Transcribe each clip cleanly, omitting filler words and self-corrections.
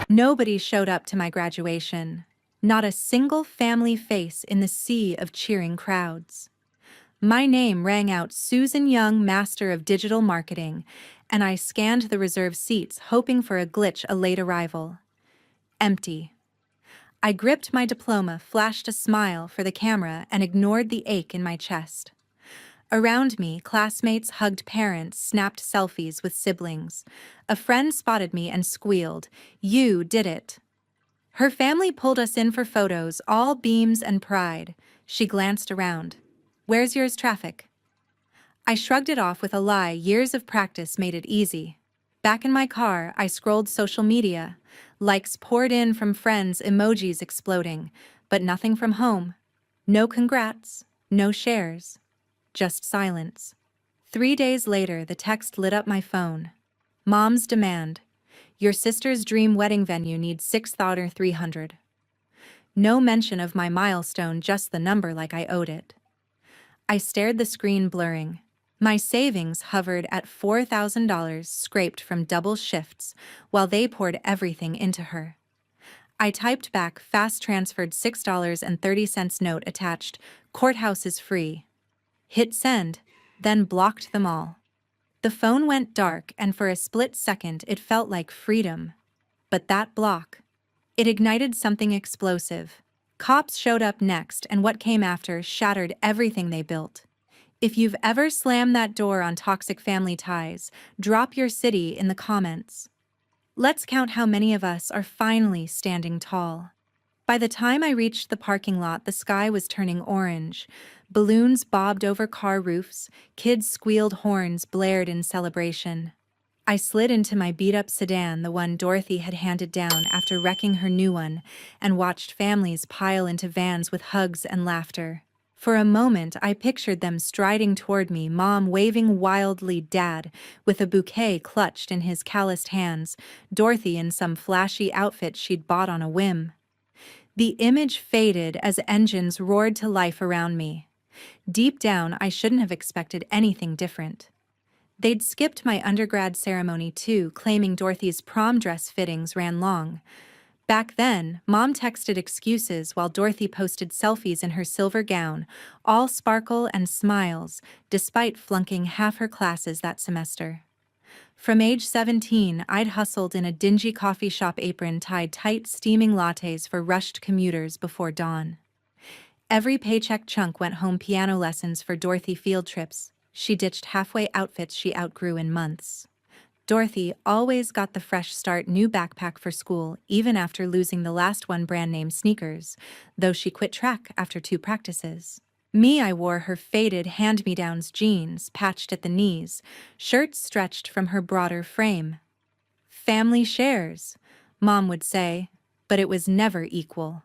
Nobody showed up to my graduation. Not a single family face in the sea of cheering crowds. My name rang out Susan Young, Master of Digital Marketing, and I scanned the reserved seats hoping for a glitch, a late arrival. Empty. I gripped my diploma, flashed a smile for the camera, and ignored the ache in my chest. Around me, classmates hugged parents, snapped selfies with siblings. A friend spotted me and squealed, "You did it." Her family pulled us in for photos, all beams and pride. She glanced around. "Where's yours traffic?" I shrugged it off with a lie. Years of practice made it easy. Back in my car, I scrolled social media. Likes poured in from friends, emojis exploding, but nothing from home. No congrats, no shares, just silence. 3 days later, the text lit up my phone. Mom's demand. Your sister's dream wedding venue needs 6,300. No mention of my milestone, just the number like I owed it. I stared, the screen blurring. My savings hovered at $4,000, scraped from double shifts, while they poured everything into her. I typed back, fast transferred $6.30 note attached, courthouse is free. Hit send, then blocked them all. The phone went dark, and for a split second it felt like freedom. But that block, it ignited something explosive. Cops showed up next, and what came after shattered everything they built. If you've ever slammed that door on toxic family ties, drop your city in the comments. Let's count how many of us are finally standing tall. By the time I reached the parking lot, the sky was turning orange. Balloons bobbed over car roofs, kids squealed, horns blared in celebration. I slid into my beat-up sedan, the one Dorothy had handed down after wrecking her new one, and watched families pile into vans with hugs and laughter. For a moment, I pictured them striding toward me, Mom waving wildly, Dad with a bouquet clutched in his calloused hands, Dorothy in some flashy outfit she'd bought on a whim. The image faded as engines roared to life around me. Deep down, I shouldn't have expected anything different. They'd skipped my undergrad ceremony too, claiming Dorothy's prom dress fittings ran long. Back then, Mom texted excuses while Dorothy posted selfies in her silver gown, all sparkle and smiles, despite flunking half her classes that semester. From age 17, I'd hustled in a dingy coffee shop apron, tied tight, steaming lattes for rushed commuters before dawn. Every paycheck chunk went home: piano lessons for Dorothy, field trips. She ditched halfway outfits she outgrew in months. Dorothy always got the fresh start, new backpack for school, even after losing the last one, brand name sneakers, though she quit track after 2 practices. Me, I wore her faded hand-me-downs, jeans patched at the knees, shirts stretched from her broader frame. Family shares, Mom would say, but it was never equal.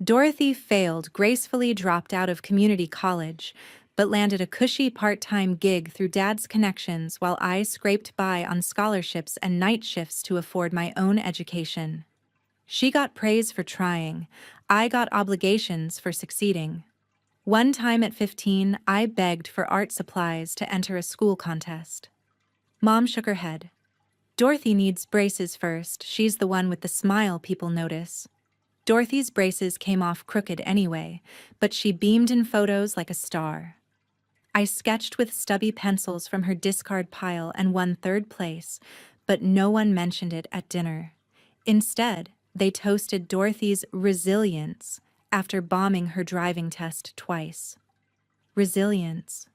Dorothy failed, gracefully dropped out of community college, but landed a cushy part-time gig through Dad's connections, while I scraped by on scholarships and night shifts to afford my own education. She got praise for trying. I got obligations for succeeding. One time at 15, I begged for art supplies to enter a school contest. Mom shook her head. Dorothy needs braces first. She's the one with the smile people notice. Dorothy's braces came off crooked anyway, but she beamed in photos like a star. I sketched with stubby pencils from her discard pile and won 3rd place, but no one mentioned it at dinner. Instead, they toasted Dorothy's resilience after bombing her driving test twice. Resilience.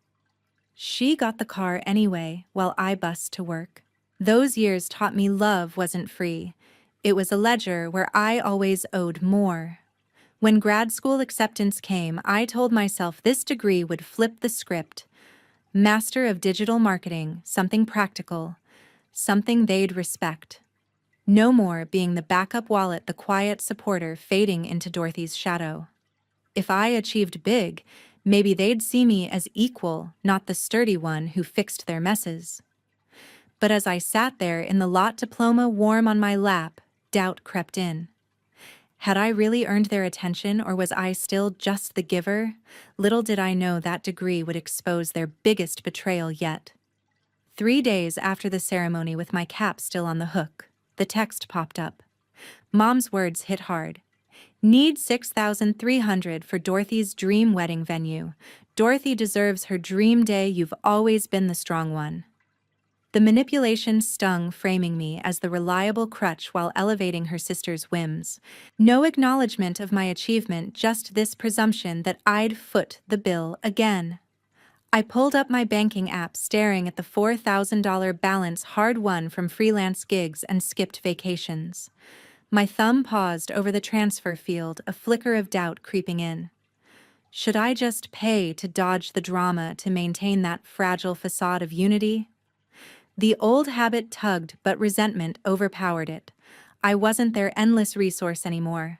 She got the car anyway while I bussed to work. Those years taught me love wasn't free. It was a ledger where I always owed more. When grad school acceptance came, I told myself this degree would flip the script. Master of Digital Marketing, something practical, something they'd respect. No more being the backup wallet, the quiet supporter fading into Dorothy's shadow. If I achieved big, maybe they'd see me as equal, not the sturdy one who fixed their messes. But as I sat there in the lot, diploma warm on my lap, doubt crept in. Had I really earned their attention, or was I still just the giver? Little did I know that degree would expose their biggest betrayal yet. 3 days after the ceremony, with my cap still on the hook, the text popped up. Mom's words hit hard. Need 6,300 for Dorothy's dream wedding venue. Dorothy deserves her dream day. You've always been the strong one. The manipulation stung, framing me as the reliable crutch while elevating her sister's whims. No acknowledgement of my achievement, just this presumption that I'd foot the bill again. I pulled up my banking app, staring at the $4,000 balance hard-won from freelance gigs and skipped vacations. My thumb paused over the transfer field, a flicker of doubt creeping in. Should I just pay to dodge the drama to maintain that fragile facade of unity? The old habit tugged, but resentment overpowered it. I wasn't their endless resource anymore.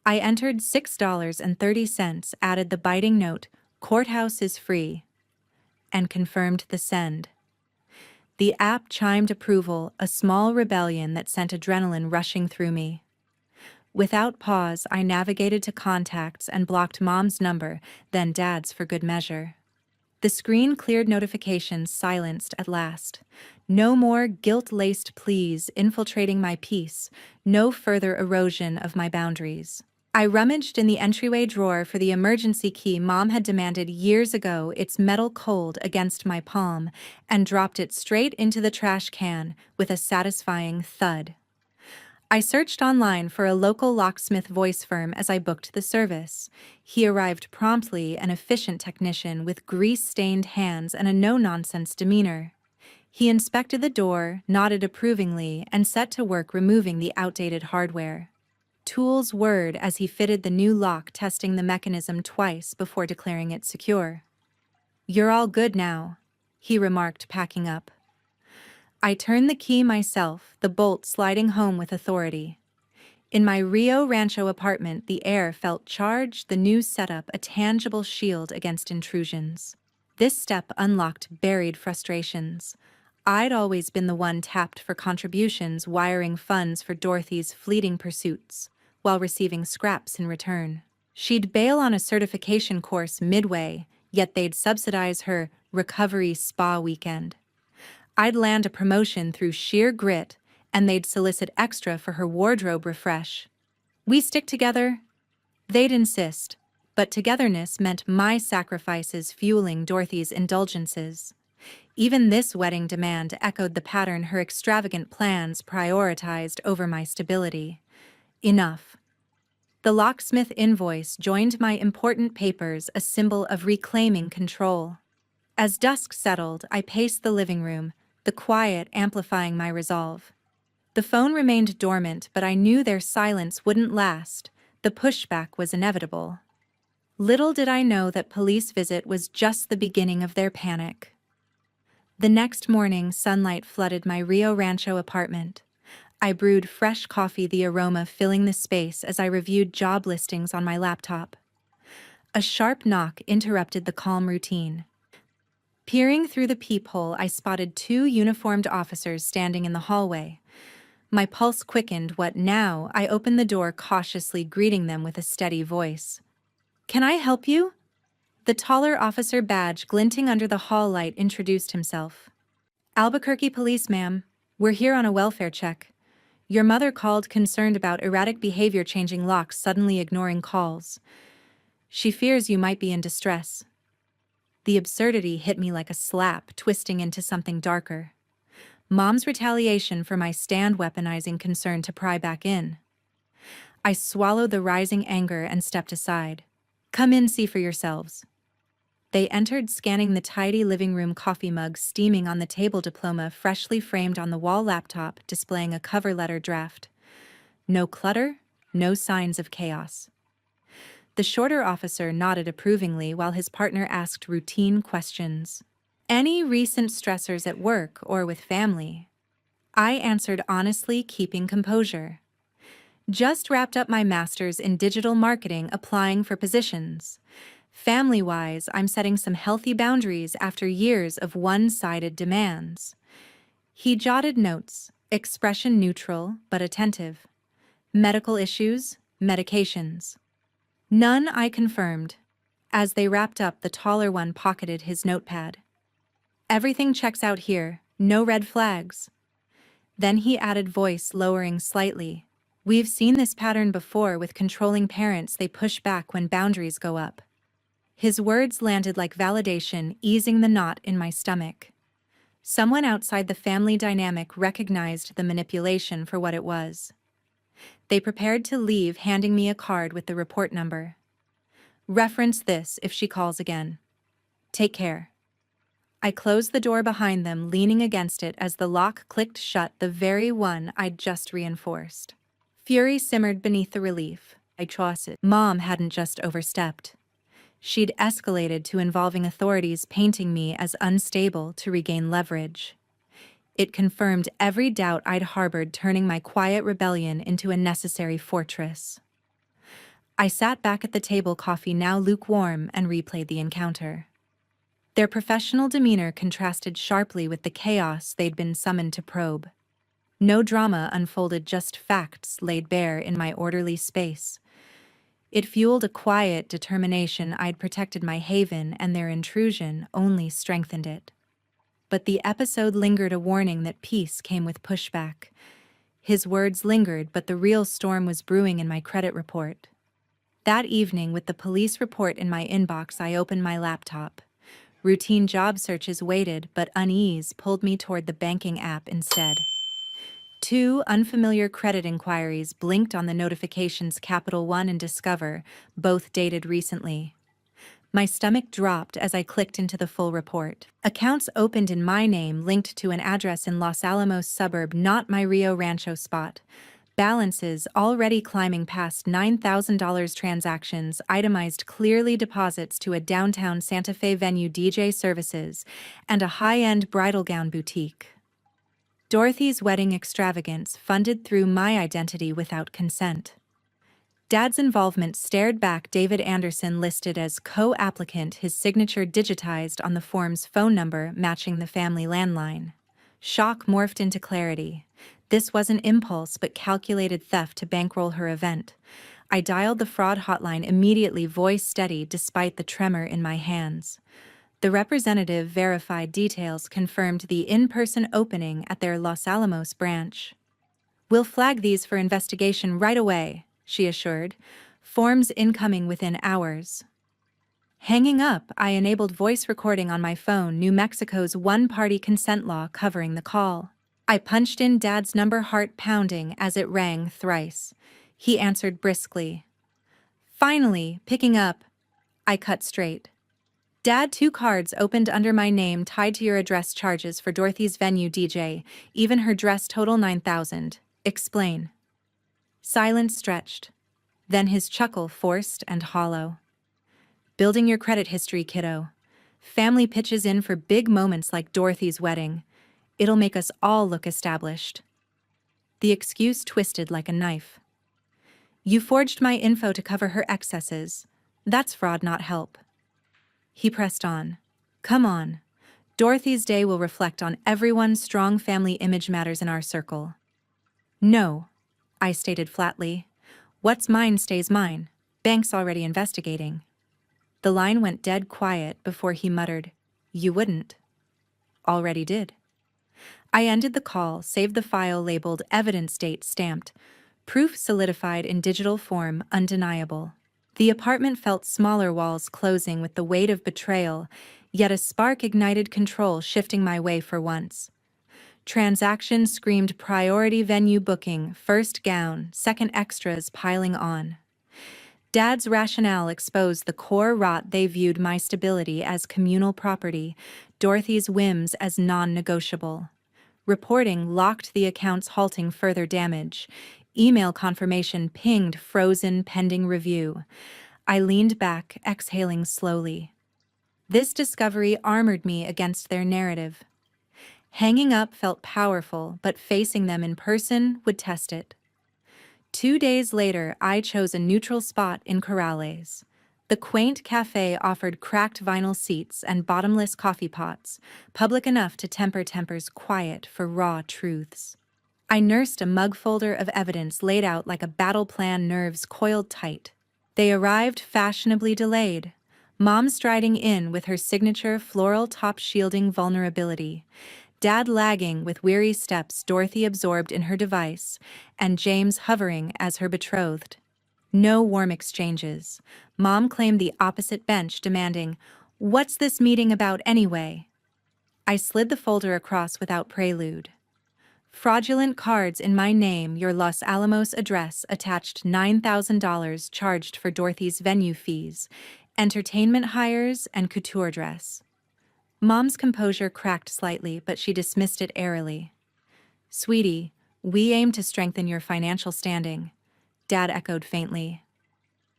I entered $6.30, added the biting note, "Courthouse is free," and confirmed the send. The app chimed approval, a small rebellion that sent adrenaline rushing through me. Without pause, I navigated to contacts and blocked Mom's number, then Dad's for good measure. The screen cleared, notifications silenced at last. No more guilt-laced pleas infiltrating my peace, no further erosion of my boundaries. I rummaged in the entryway drawer for the emergency key Mom had demanded years ago, its metal cold against my palm, and dropped it straight into the trash can with a satisfying thud. I searched online for a local locksmith voice firm as I booked the service. He arrived promptly, an efficient technician with grease-stained hands and a no-nonsense demeanor. He inspected the door, nodded approvingly, and set to work removing the outdated hardware. Tools whirred as he fitted the new lock, testing the mechanism twice before declaring it secure. "You're all good now," he remarked, packing up. I turned the key myself, the bolt sliding home with authority. In my Rio Rancho apartment, the air felt charged, the new setup a tangible shield against intrusions. This step unlocked buried frustrations. I'd always been the one tapped for contributions, wiring funds for Dorothy's fleeting pursuits, while receiving scraps in return. She'd bail on a certification course midway, yet they'd subsidize her recovery spa weekend. I'd land a promotion through sheer grit, and they'd solicit extra for her wardrobe refresh. "We stick together?" They'd insist, but togetherness meant my sacrifices fueling Dorothy's indulgences. Even this wedding demand echoed the pattern her extravagant plans prioritized over my stability. Enough. The locksmith invoice joined my important papers, a symbol of reclaiming control. As dusk settled, I paced the living room, the quiet amplifying my resolve. The phone remained dormant, but I knew their silence wouldn't last. The pushback was inevitable. Little did I know that police visit was just the beginning of their panic. The next morning, sunlight flooded my Rio Rancho apartment. I brewed fresh coffee, the aroma filling the space as I reviewed job listings on my laptop. A sharp knock interrupted the calm routine. Peering through the peephole, I spotted two uniformed officers standing in the hallway. My pulse quickened. What now? I opened the door cautiously, greeting them with a steady voice. "Can I help you?" The taller officer, badge glinting under the hall light, introduced himself. "Albuquerque Police, ma'am. We're here on a welfare check. Your mother called concerned about erratic behavior, changing locks, suddenly ignoring calls. She fears you might be in distress." The absurdity hit me like a slap, twisting into something darker. Mom's retaliation for my stand, weaponizing concern to pry back in. I swallowed the rising anger and stepped aside. "Come in, see for yourselves." They entered, scanning the tidy living room, coffee mug steaming on the table, diploma freshly framed on the wall, laptop displaying a cover letter draft. No clutter, no signs of chaos. The shorter officer nodded approvingly while his partner asked routine questions. "Any recent stressors at work or with family?" I answered honestly, keeping composure. "Just wrapped up my master's in digital marketing, applying for positions. Family-wise, I'm setting some healthy boundaries after years of one-sided demands." He jotted notes, expression neutral but attentive. "Medical issues, medications?" "None," I confirmed. As they wrapped up, the taller one pocketed his notepad. "Everything checks out here, no red flags." Then he added, voice lowering slightly, We've seen this pattern before with controlling parents. They push back when boundaries go up. His words landed like validation, easing the knot in my stomach. Someone outside the family dynamic recognized the manipulation for what it was. They prepared to leave, handing me a card with the report number. Reference this if she calls again. Take care. I closed the door behind them, leaning against it as the lock clicked shut, the very one I'd just reinforced. Fury simmered beneath the relief. I trusted. Mom hadn't just overstepped. She'd escalated to involving authorities, painting me as unstable to regain leverage. It confirmed every doubt I'd harbored, turning my quiet rebellion into a necessary fortress. I sat back at the table, coffee now lukewarm, and replayed the encounter. Their professional demeanor contrasted sharply with the chaos they'd been summoned to probe. No drama unfolded, just facts laid bare in my orderly space. It fueled a quiet determination. I'd protected my haven, and their intrusion only strengthened it. But the episode lingered, a warning that peace came with pushback. His words lingered, but the real storm was brewing in my credit report. That evening, with the police report in my inbox, I opened my laptop. Routine job searches waited, but unease pulled me toward the banking app instead. 2 unfamiliar credit inquiries blinked on the notifications: Capital One and Discover, both dated recently. My stomach dropped as I clicked into the full report. Accounts opened in my name linked to an address in Los Alamos suburb, not my Rio Rancho spot. Balances already climbing past $9,000. Transactions itemized clearly: deposits to a downtown Santa Fe venue, DJ services, and a high-end bridal gown boutique. Dorothy's wedding extravagance funded through my identity without consent. Dad's involvement stared back: David Anderson listed as co-applicant, his signature digitized on the form's phone number matching the family landline. Shock morphed into clarity. This wasn't impulse but calculated theft to bankroll her event. I dialed the fraud hotline immediately, voice steady despite the tremor in my hands. The representative verified details, confirmed the in-person opening at their Los Alamos branch. "We'll flag these for investigation right away," she assured. "Forms incoming within hours." Hanging up, I enabled voice recording on my phone, New Mexico's one-party consent law covering the call. I punched in Dad's number, heart pounding as it rang thrice. He answered briskly. Finally, picking up, I cut straight. "Dad, 2 cards opened under my name tied to your address, charges for Dorothy's venue DJ, even her dress total $9,000. Explain." Silence stretched. Then his chuckle, forced and hollow. "Building your credit history, kiddo. Family pitches in for big moments like Dorothy's wedding. It'll make us all look established." The excuse twisted like a knife. "You forged my info to cover her excesses. That's fraud, not help." He pressed on. "Come on. Dorothy's day will reflect on everyone's strong family image matters in our circle." "No," I stated flatly. "What's mine stays mine. Bank's already investigating." The line went dead quiet before he muttered, "You wouldn't." "Already did." I ended the call, saved the file labeled evidence date stamped. Proof solidified in digital form, undeniable. The apartment felt smaller, walls closing with the weight of betrayal, yet a spark ignited control, shifting my way for once. Transactions screamed priority, venue booking, first gown, second extras piling on. Dad's rationale exposed the core rot: they viewed my stability as communal property, Dorothy's whims as non-negotiable. Reporting locked the accounts, halting further damage. Email confirmation pinged, frozen, pending review. I leaned back, exhaling slowly. This discovery armored me against their narrative. Hanging up felt powerful, but facing them in person would test it. 2 days later, I chose a neutral spot in Corrales. The quaint cafe offered cracked vinyl seats and bottomless coffee pots, public enough to temper tempers, quiet for raw truths. I nursed a mug folder of evidence laid out like a battle plan, nerves coiled tight. They arrived fashionably delayed, Mom striding in with her signature floral top shielding vulnerability. Dad lagging with weary steps, Dorothy absorbed in her device, and James hovering as her betrothed. No warm exchanges. Mom claimed the opposite bench, demanding, "What's this meeting about anyway?" I slid the folder across without prelude. Fraudulent cards in my name, your Los Alamos address, attached $9,000 charged for Dorothy's venue fees, entertainment hires, and couture dress. Mom's composure cracked slightly, but she dismissed it airily. "Sweetie, we aim to strengthen your financial standing," Dad echoed faintly.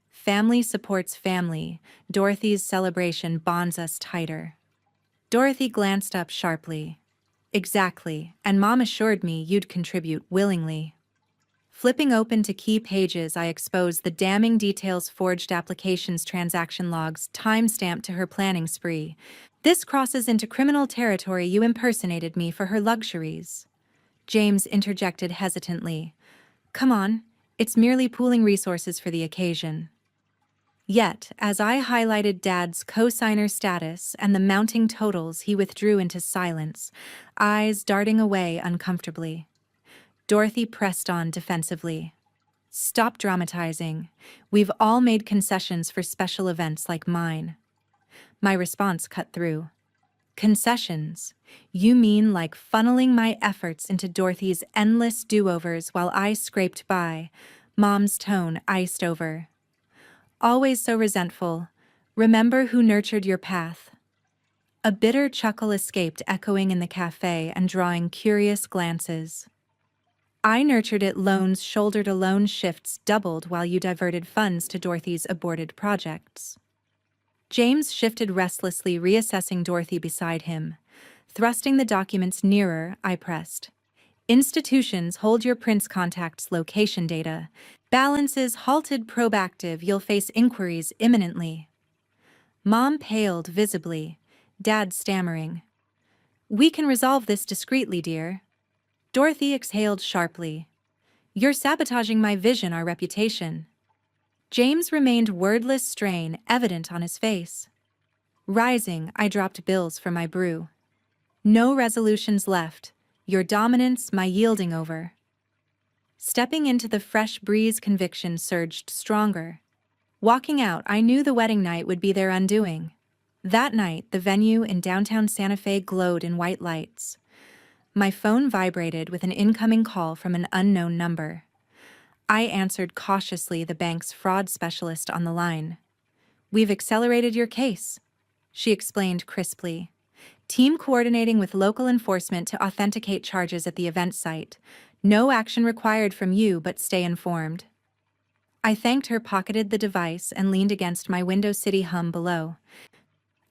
"Family supports family. Dorothy's celebration bonds us tighter." Dorothy glanced up sharply. "Exactly, and Mom assured me you'd contribute willingly." Flipping open to key pages, I exposed the damning details: forged applications, transaction logs, time-stamped to her planning spree. "This crosses into criminal territory. You impersonated me for her luxuries." James interjected hesitantly. "Come on, it's merely pooling resources for the occasion." Yet, as I highlighted Dad's co-signer status and the mounting totals, he withdrew into silence, eyes darting away uncomfortably. Dorothy pressed on defensively. "Stop dramatizing. We've all made concessions for special events like mine." My response cut through. "Concessions? You mean like funneling my efforts into Dorothy's endless do-overs while I scraped by?" Mom's tone iced over. "Always so resentful. Remember who nurtured your path?" A bitter chuckle escaped, echoing in the cafe and drawing curious glances. "I nurtured it. Loans shouldered alone, shifts doubled while you diverted funds to Dorothy's aborted projects." James shifted restlessly, reassessing Dorothy beside him. Thrusting the documents nearer, I pressed. "Institutions hold your Prince contact's location data. Balances halted. Proactive. You'll face inquiries imminently." Mom paled visibly, Dad stammering. "We can resolve this discreetly, dear." Dorothy exhaled sharply. "You're sabotaging my vision, our reputation." James remained wordless, strain evident on his face. Rising, I dropped bills for my brew. "No resolutions left. Your dominance, my yielding over." Stepping into the fresh breeze, conviction surged stronger. Walking out, I knew the wedding night would be their undoing. That night, the venue in downtown Santa Fe glowed in white lights. My phone vibrated with an incoming call from an unknown number. I answered cautiously, the bank's fraud specialist on the line. "We've accelerated your case," she explained crisply. "Team coordinating with local enforcement to authenticate charges at the event site. No action required from you, but stay informed." I thanked her, pocketed the device, and leaned against my window. City hum below.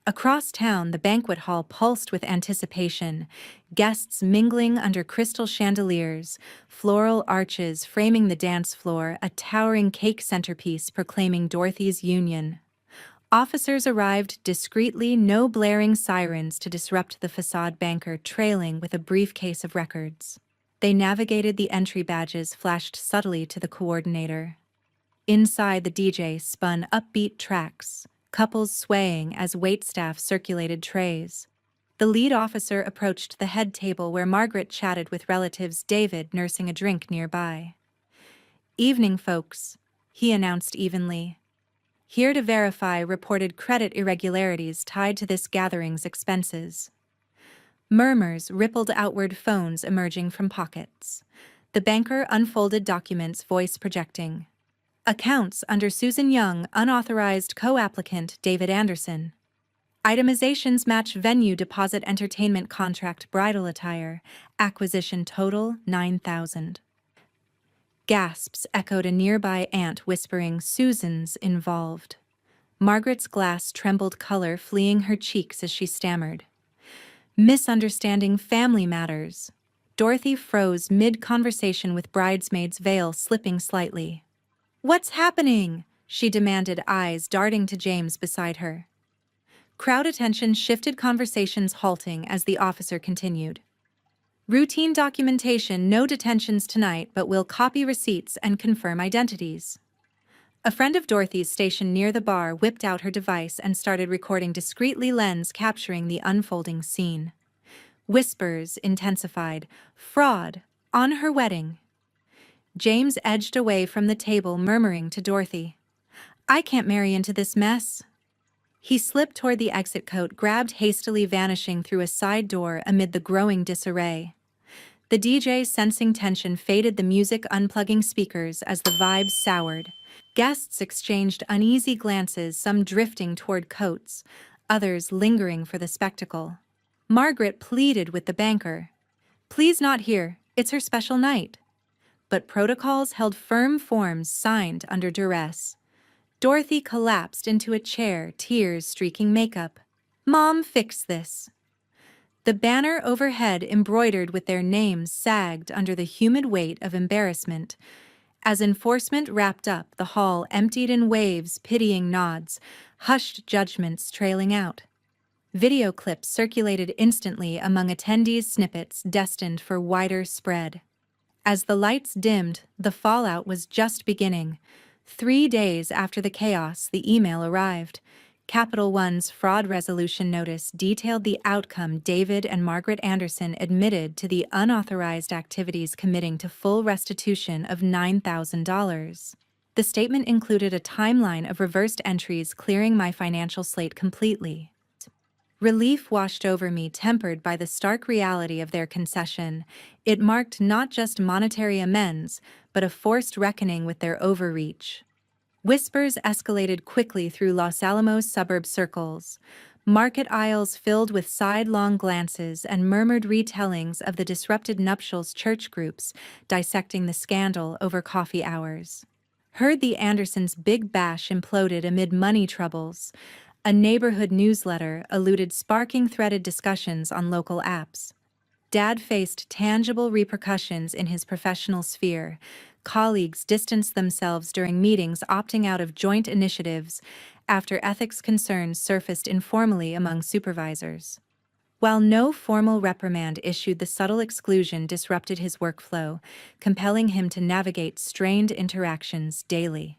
Across town, the banquet hall pulsed with anticipation, guests mingling under crystal chandeliers, floral arches framing the dance floor, a towering cake centerpiece proclaiming Dorothy's union. Officers arrived discreetly, no blaring sirens to disrupt the facade, banker trailing with a briefcase of records. They navigated the entry badges, flashed subtly to the coordinator. Inside, the DJ spun upbeat tracks, couples swaying as waitstaff circulated trays. The lead officer approached the head table where Margaret chatted with relatives, David nursing a drink nearby. "Evening, folks," he announced evenly. "Here to verify reported credit irregularities tied to this gathering's expenses." Murmurs rippled outward, phones emerging from pockets. The banker unfolded documents, voice projecting. "Accounts under Susan Young, unauthorized co-applicant David Anderson. Itemizations match venue, deposit, entertainment contract, bridal attire. Acquisition total $9,000. Gasps echoed a nearby aunt whispering, "Susan's involved." Margaret's glass trembled, color fleeing her cheeks as she stammered. "Misunderstanding family matters." Dorothy froze mid-conversation, with bridesmaid's veil slipping slightly. "What's happening?" she demanded, eyes darting to James beside her. Crowd attention shifted, conversations halting as the officer continued. "Routine documentation, no detentions tonight, but we'll copy receipts and confirm identities." A friend of Dorothy's stationed near the bar whipped out her device and started recording discreetly, lens capturing the unfolding scene. Whispers intensified. Fraud. On her wedding. James edged away from the table, murmuring to Dorothy, I can't marry into this mess. He slipped toward the exit coat, grabbed hastily, vanishing through a side door amid the growing disarray. The DJ, sensing tension, faded the music, unplugging speakers as the vibe soured. Guests exchanged uneasy glances, some drifting toward coats, others lingering for the spectacle. Margaret pleaded with the banker. Please, not here, it's her special night. But protocols held firm, forms signed under duress. Dorothy collapsed into a chair, tears streaking makeup. Mom, fix this. The banner overhead, embroidered with their names, sagged under the humid weight of embarrassment. As enforcement wrapped up, the hall emptied in waves, pitying nods, hushed judgments trailing out. Video clips circulated instantly among attendees, snippets destined for wider spread. As the lights dimmed, the fallout was just beginning. 3 days after the chaos, the email arrived. Capital One's fraud resolution notice detailed the outcome. David and Margaret Anderson admitted to the unauthorized activities, committing to full restitution of $9,000. The statement included a timeline of reversed entries, clearing my financial slate completely. Relief washed over me, tempered by the stark reality of their concession. It marked not just monetary amends, but a forced reckoning with their overreach. Whispers escalated quickly through Los Alamos suburb circles. Market aisles filled with sidelong glances and murmured retellings of the disrupted nuptials, church groups dissecting the scandal over coffee hours. Heard the Andersons' big bash imploded amid money troubles. A neighborhood newsletter alluded, sparking threaded discussions on local apps. Dad faced tangible repercussions in his professional sphere. Colleagues distanced themselves during meetings, opting out of joint initiatives after ethics concerns surfaced informally among supervisors. While no formal reprimand issued, the subtle exclusion disrupted his workflow, compelling him to navigate strained interactions daily.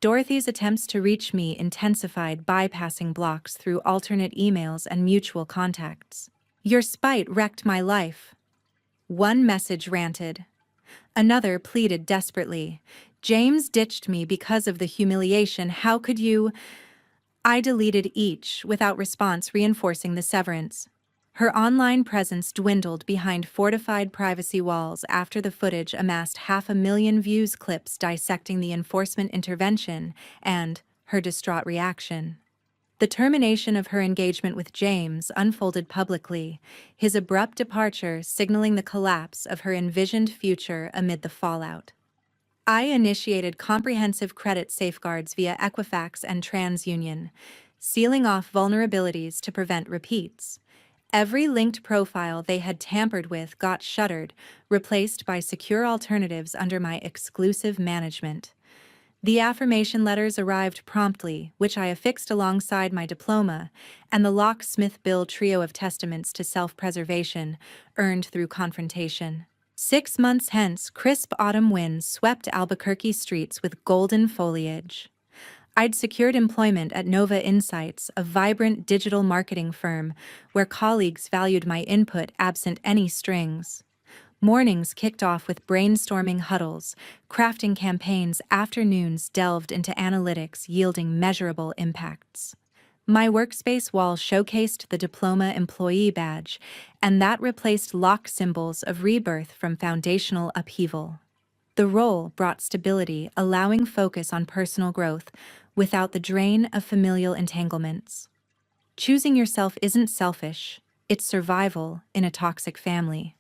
Dorothy's attempts to reach me intensified, bypassing blocks through alternate emails and mutual contacts. Your spite wrecked my life. One message ranted. Another pleaded desperately. James ditched me because of the humiliation. How could you? I deleted each without response, reinforcing the severance. Her online presence dwindled behind fortified privacy walls after the footage amassed 500,000 views, clips dissecting the enforcement intervention and her distraught reaction. The termination of her engagement with James unfolded publicly, his abrupt departure signaling the collapse of her envisioned future amid the fallout. I initiated comprehensive credit safeguards via Equifax and TransUnion, sealing off vulnerabilities to prevent repeats. Every linked profile they had tampered with got shuttered, replaced by secure alternatives under my exclusive management. The affirmation letters arrived promptly, which I affixed alongside my diploma, and the locksmith-bill trio of testaments to self-preservation, earned through confrontation. 6 months hence, crisp autumn winds swept Albuquerque streets with golden foliage. I'd secured employment at Nova Insights, a vibrant digital marketing firm where colleagues valued my input absent any strings. Mornings kicked off with brainstorming huddles, crafting campaigns. Afternoons delved into analytics, yielding measurable impacts. My workspace wall showcased the diploma employee badge, and that replaced lock symbols of rebirth from foundational upheaval. The role brought stability, allowing focus on personal growth without the drain of familial entanglements. Choosing yourself isn't selfish, it's survival in a toxic family.